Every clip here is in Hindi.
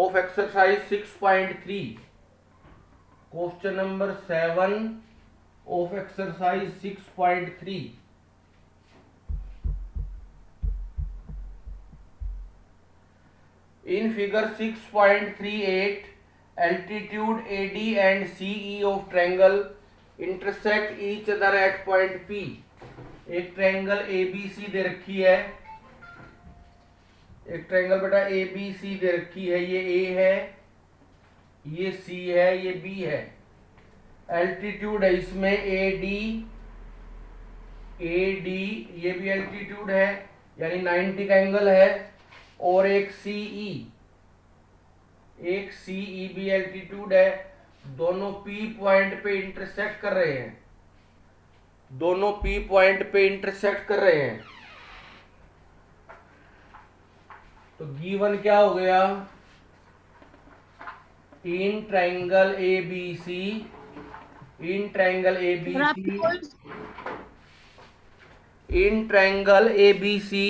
of exercise 6.3. Question number 7 of exercise 6.3. In figure 6.38, altitude AD and CE of triangle intersect each other at point P. एक ट्रायंगल ABC दे रखी है, एक ट्रायंगल बेटा ABC दे रखी है, ये A है, ये C है, ये B है। एल्टीट्यूड है इसमें AD ये भी एल्टीट्यूड है यानी 90 का एंगल है, और एक CE भी एल्टीट्यूड है। दोनों P पॉइंट पे इंटरसेक्ट कर रहे हैं, दोनों P पॉइंट पे इंटरसेक्ट कर रहे हैं। तो गिवन क्या हो गया? In triangle ABC, in triangle ABC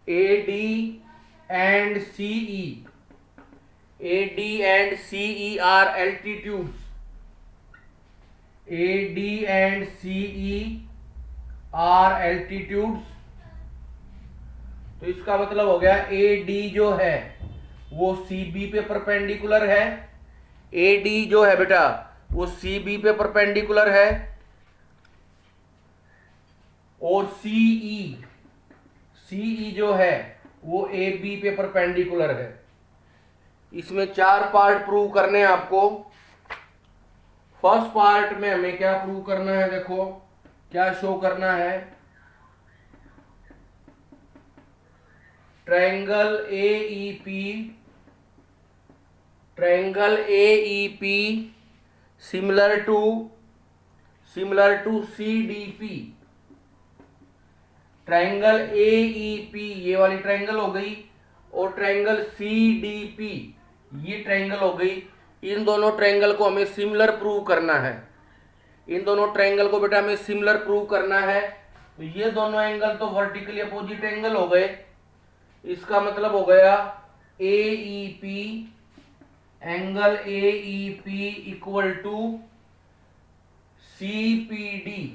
AD and CE are altitudes. AD and CE are altitudes. तो इसका मतलब हो गया AD जो है वो CB पे परपेंडिकुलर है, AD जो है बेटा वो CB पे परपेंडिकुलर है, और CE जो है वो AB पे परपेंडिकुलर है। इसमें 4 पार्ट प्रूव करने हैं आपको। फर्स्ट पार्ट में हमें क्या प्रूव करना है, देखो क्या शो करना है। Triangle AEP similar to CDP। Triangle AEP ये वाली ट्रायंगल हो गई, और ट्रायंगल CDP ये ट्रायंगल हो गई। इन दोनों ट्रायंगल को हमें सिमिलर प्रूव करना है, इन दोनों ट्रायंगल को बेटा हमें सिमिलर प्रूव करना है। तो ये दोनों एंगल तो वर्टिकली अपोजिट एंगल हो गए। इसका मतलब हो गया AEP, angle AEP equal to CPD,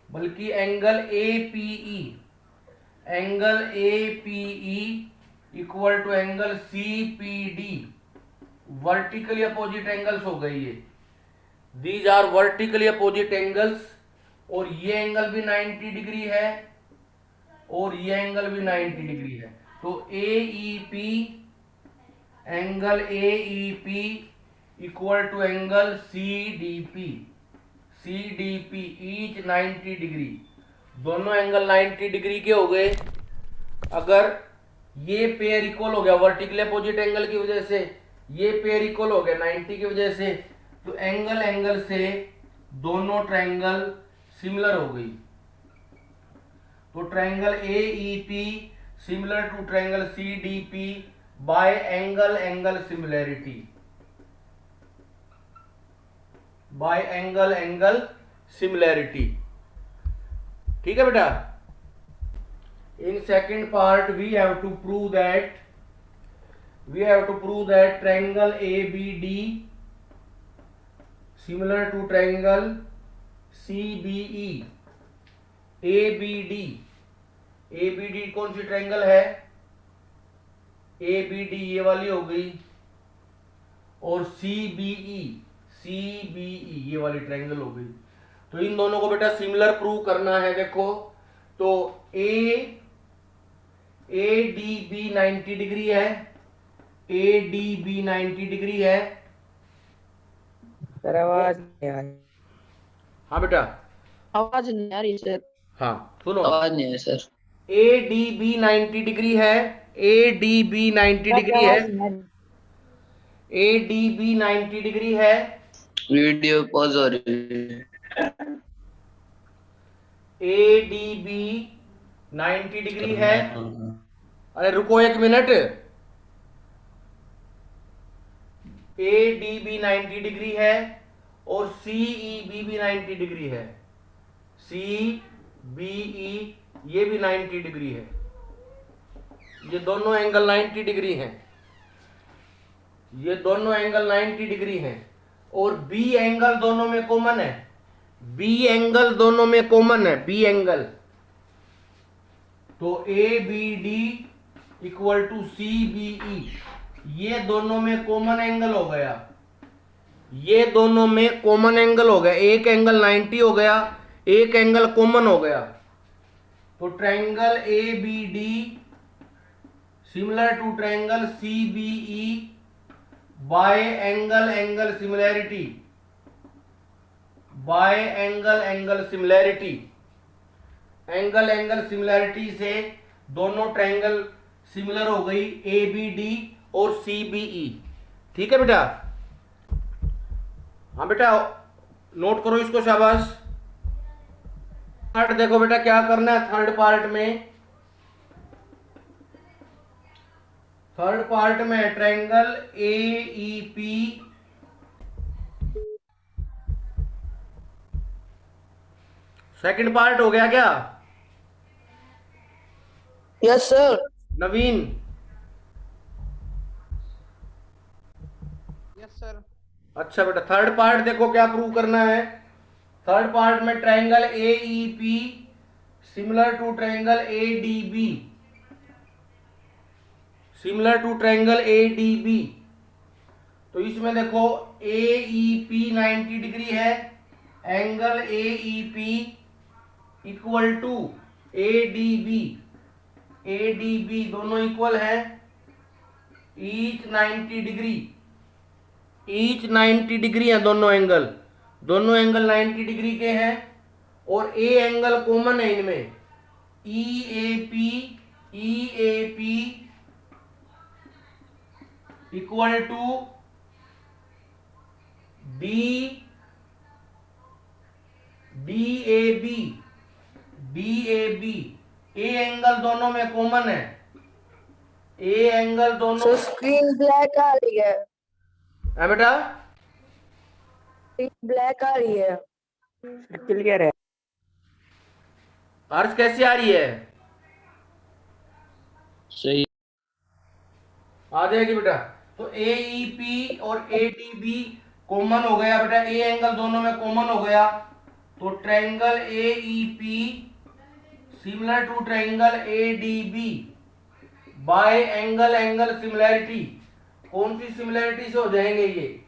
बल्कि angle APE equal to angle CPD। Vertically opposite angles हो गई ये, these are vertically opposite angles. और ये एंगल भी 90 डिग्री है, और ये एंगल भी 90 डिग्री है। तो angle AEP equal to angle CDP each 90 degree. दोनों एंगल 90 डिग्री के हो गए। अगर ये पेयर इक्वल हो गया वर्टिकली अपोजिट एंगल की वजह से, ये पेयर इक्वल हो गया 90 की वजह से, तो एंगल से दोनों ट्रायंगल सिमिलर हो गई। तो triangle AEP similar to triangle CDP by angle similarity, by angle similarity. ठीक है बेटा। In second part we have to prove that triangle ABD similar to triangle CBE। ABD कौन सी ट्रायंगल है? ABD ये वाली हो गई, और CBE ये वाली ट्रायंगल हो गई। तो इन दोनों को बेटा सिमिलर प्रूव करना है। देखो तो ADB 90 डिग्री है, ADB 90 डिग्री है। सर आवाज नहीं आ रही। हाँ बेटा, आवाज नहीं आ रही सर। हाँ सुनो, आवाज नहीं है सर। ADB 90 डिग्री है, ADB 90 डिग्री है, ADB 90 डिग्री है। वीडियो पॉज हो रही है। ADB 90 डिग्री है। अरे रुको एक मिनट। ADB 90 डिग्री है, और CEB भी 90 डिग्री है। CEB BE ये भी 90 डिग्री है। ये दोनों एंगल 90 डिग्री हैं। ये दोनों एंगल 90 डिग्री हैं और बी एंगल दोनों में कॉमन है। बी एंगल दोनों में कॉमन है, बी एंगल। तो ABD इक्वल टू CBE, ये दोनों में कॉमन एंगल हो गया। ये दोनों में कॉमन एंगल हो गया। एक एंगल 90 हो गया, एक एंगल कॉमन हो गया। तो triangle ABD similar to triangle CBE by angle angle similarity, by angle angle similarity. Angle angle similarity से दोनों ट्रायंगल सिमिलर हो गई, ABD और CBE। ठीक है बेटा? हाँ बेटा, नोट करो इसको, शाबाश। थर्ड देखो बेटा क्या करना है। थर्ड पार्ट में ट्रायंगल AEP सेकंड पार्ट हो गया क्या yes sir. Naveen? Yes sir. अच्छा बेटा, थर्ड पार्ट देखो क्या प्रूव करना है। थर्ड पार्ट में triangle AEP similar to triangle ADB, similar to triangle ADB। तो इसमें देखो AEP 90 डिग्री है, angle AEP equal to ADB, ADB दोनों इक्वल है, ईच 90 डिग्री, ईच 90 डिग्री है दोनों एंगल। दोनों एंगल 90 डिग्री के हैं और A एंगल कॉमन है इनमें, EAP equal to DAB। A angle दोनों में कॉमन है, A एंगल दोनों। सर स्क्रीन ब्लैक आ रही है। है बेटा? ब्लैक आ रही है। क्लियर है। अर्ज कैसी आ रही है? सही। आ जाएगी बेटा। तो AEP और ADB कॉमन हो गया बेटा, A एंगल दोनों में कॉमन हो गया। तो triangle AEP similar to triangle ADB by angle angle similarity. कौन सी सिमिलैरिटी से हो जाएंगे ये?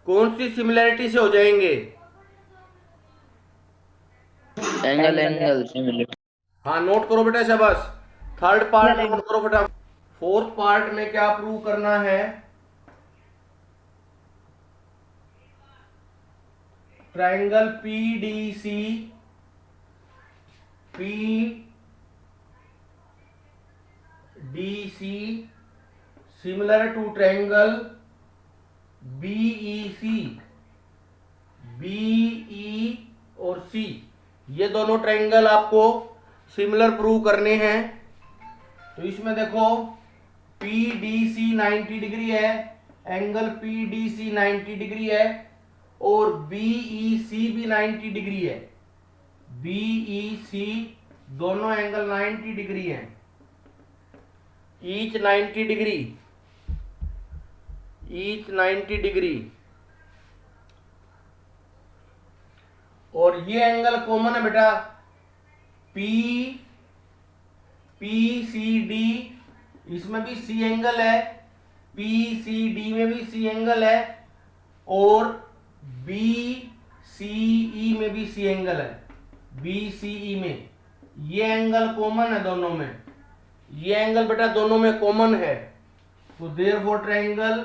कौन सी सिमिलैरिटी से हो जाएंगे? Angle angle similar. हाँ, नोट करो बेटा, शाबाश। थर्ड पार्ट नोट करो बेटा। फोर्थ पार्ट में क्या प्रूव करना है? Triangle PDC similar to triangle BEC, BE और C, ये दोनों ट्रायंगल आपको सिमिलर प्रूव करने हैं। तो इसमें देखो PDC 90 डिग्री है, एंगल PDC 90 डिग्री है और BEC भी 90 डिग्री है। BEC दोनों एंगल 90 डिग्री हैं, ईच 90 डिग्री, ईच 90 डिग्री। और ये एंगल कॉमन है बेटा, PCD, इसमें भी C एंगल है, PCD में भी C एंगल है और BCE में भी C एंगल है। BCE में ये एंगल कॉमन है दोनों में, ये एंगल बेटा दोनों में कॉमन है। तो therefore triangle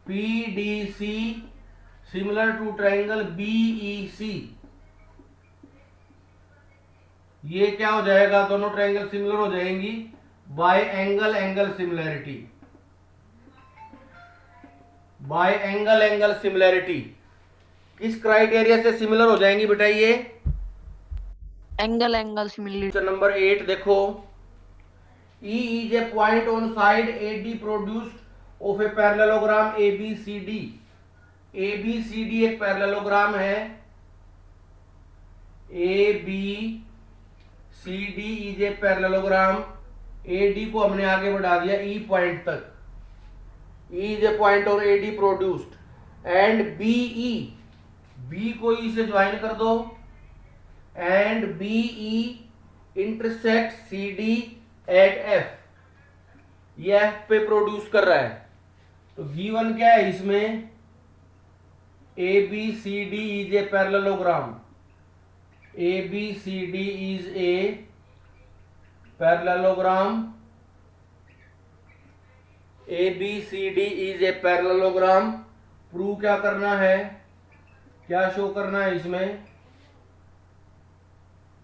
PDC similar to triangle BEC, ये क्या हो जाएगा? दोनों ट्रायंगल सिमिलर हो जाएंगी bye angle angle similarity, by angle angle similarity. किस क्राइटेरिया से सिमिलर हो जाएंगी बेटा ये? Angle angle similar. नंबर 8 देखो, E is a point on side AD produced of a parallelogram ABCD A B C D एक पैरेललोग्राम है, A B C D is a parallelogram. A D को हमने आगे बढ़ा दिया ई पॉइंट तक, ई इज ए पॉइंट और A D produced. And B E, B को ई से ज्वाइन कर दो, and B E intersect C D at F, ये एफ पे प्रोड्यूस कर रहा है। तो गिवन क्या है इसमें, A B C D is a parallelogram, A B C D is a parallelogram, A B C D is a parallelogram. Prove क्या करना है, क्या शो करना है इसमें,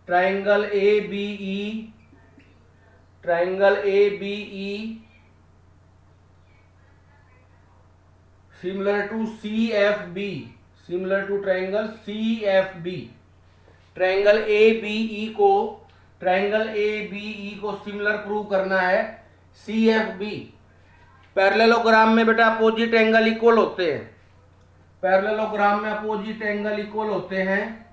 triangle A B E, triangle A B E similar to C F B, similar to triangle C F B. Triangle A B E को, ट्राइंगल ए बी ई को सिमिलर प्रूव करना है सी एफ बी। पैरेललोग्राम में बेटा अपोजिट एंगल इक्वल होते हैं, पैरेललोग्राम में अपोजिट एंगल इक्वल होते हैं।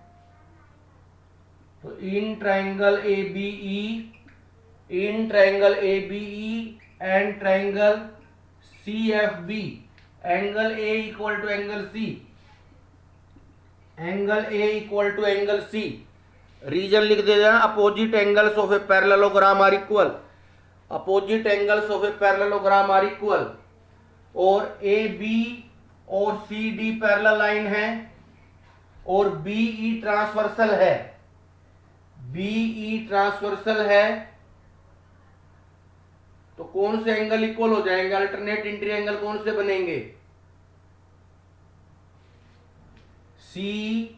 तो in triangle A B E, in triangle A B E and triangle C F B, angle A equal to angle C, angle A equal to angle C. Reason लिख दे देना, opposite angles of a parallelogram are equal, opposite angles of a parallelogram are equal. और ए बी और सी डी पैरेलल लाइन है, और बी ई ट्रांसवर्सल है, बी ई ट्रांसवर्सल है। तो कौन से एंगल इक्वल हो जाएंगे, अल्टरनेट इंटीरियर एंगल कौन से बनेंगे, सी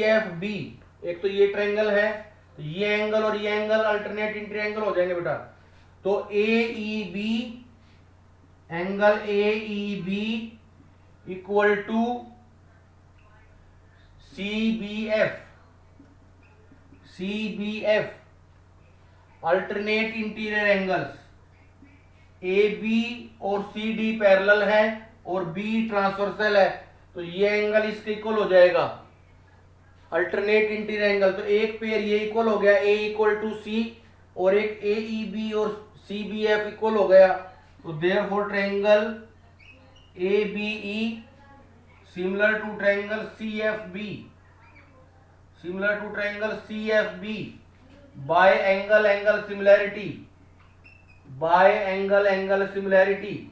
एफ बी। एक तो ये ट्रायंगल है, तो ये एंगल और ये एंगल अल्टरनेट इंटीरियर एंगल हो जाएंगे बेटा। तो A E B, angle A E B equal to C B F, C B F alternate interior angles. A B और सी डी पैरेलल है और बी ट्रांसवर्सल है, तो ये एंगल इसके इक्वल हो जाएगा, अल्टरनेट इंटीरियर एंगल। तो एक पेयर ये इक्वल हो गया, ए इक्वल टू सी, और एक ए ई बी और सी बी एफ इक्वल हो गया। तो therefore triangle A B E similar to triangle C F B, similar to triangle C F B by angle angle similarity, by angle angle similarity.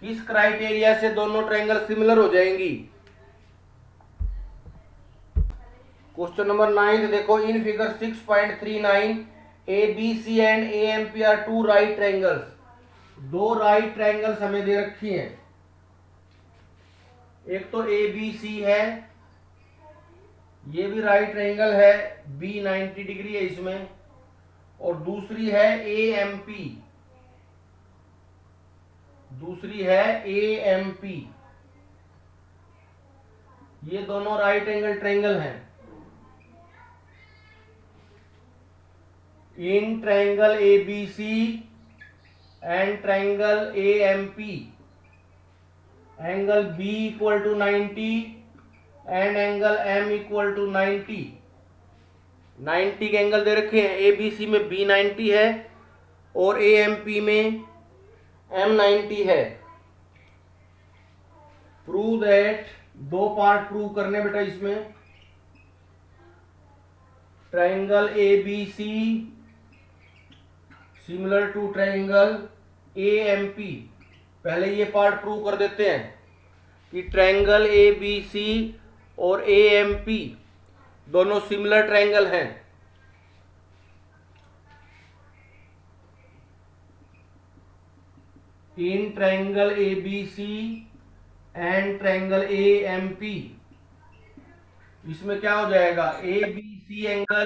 किस क्राइटेरिया से दोनों ट्रायंगल सिमिलर हो जाएंगी। क्वेश्चन नंबर 9 देखो, in figure 6.39 A B C and A M P are two right triangles. दो राइट ट्रायंगल्स हमें दे रखी हैं, एक तो ए बी सी है, ये भी राइट ट्रायंगल है, बी 90 डिग्री है इसमें, और दूसरी है ए एम पी, दूसरी है ए एम पी। ये दोनों राइट एंगल ट्रायंगल हैं। In triangle A B C and triangle A M P, angle B equal to 90 and angle M equal to 90। 90 के एंगल दे रखे हैं, ए बी सी में बी 90 है और ए एम पी में एम 90 है। प्रूव दैट, दो पार्ट प्रूव करने बेटा इसमें। Triangle A B C similar to triangle A M P. पहले ये पार्ट प्रूव कर देते हैं कि ट्रायंगल ए बी सी और ए एम पी दोनों सिमिलर ट्रायंगल हैं। In triangle A B C and triangle A M P, इसमें क्या हो जाएगा, A B C angle,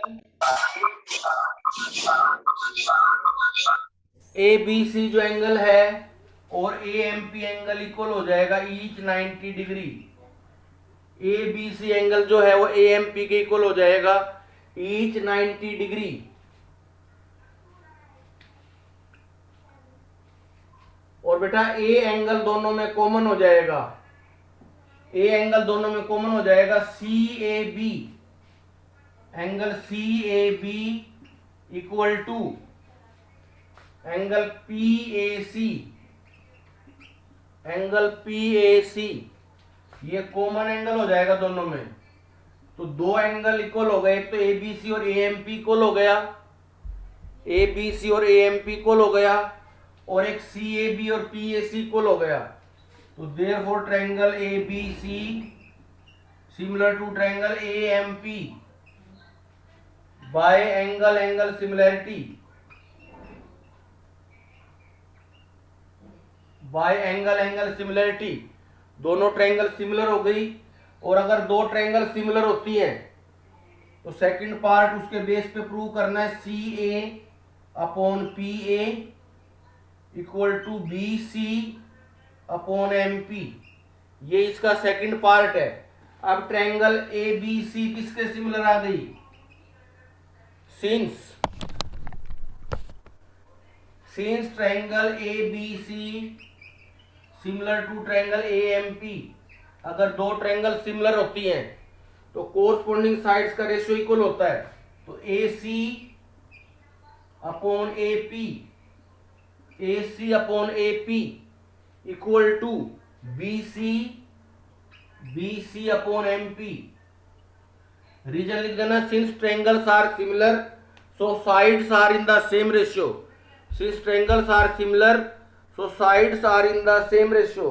A B C जो एंगल है और A M P angle equal हो जाएगा each 90 degree. A B C angle जो है वो ए एम पी के इक्वल हो जाएगा ईच 90 डिग्री। और बेटा ए एंगल दोनों में कॉमन हो जाएगा, ए एंगल दोनों में कॉमन हो जाएगा, C A B, angle C A B equal to angle P A C, angle P A C, ये कॉमन एंगल हो जाएगा दोनों में। तो दो एंगल इक्वल हो गए, एक तो ए बी सी और ए एम पी इक्वल हो गया, ए बी सी और ए एम पी इक्वल हो गया, और एक सी ए बी और पी ए सी इक्वल हो गया। तो therefore triangle A B C similar to triangle A M P by angle angle similarity, by angle angle similarity, दोनों ट्रायंगल सिमिलर हो गई। और अगर दो ट्रायंगल सिमिलर होती हैं तो सेकंड पार्ट उसके बेस पे प्रूव करना है, C A upon P A equal to B C upon M P, ये इसका सेकंड पार्ट है। अब ट्रायंगल ए बी सी किसके सिमिलर आ गई, since triangle A B C similar to triangle A M P, अगर दो ट्रायंगल सिमिलर होती हैं तो कोरस्पॉन्डिंग साइड्स का रेशियो इक्वल होता है। तो A C upon A P, A C upon A P equal to B C upon M P. Reason लिख देना, since triangles are similar so sides are in the same ratio, since triangles are similar so sides are in the same ratio.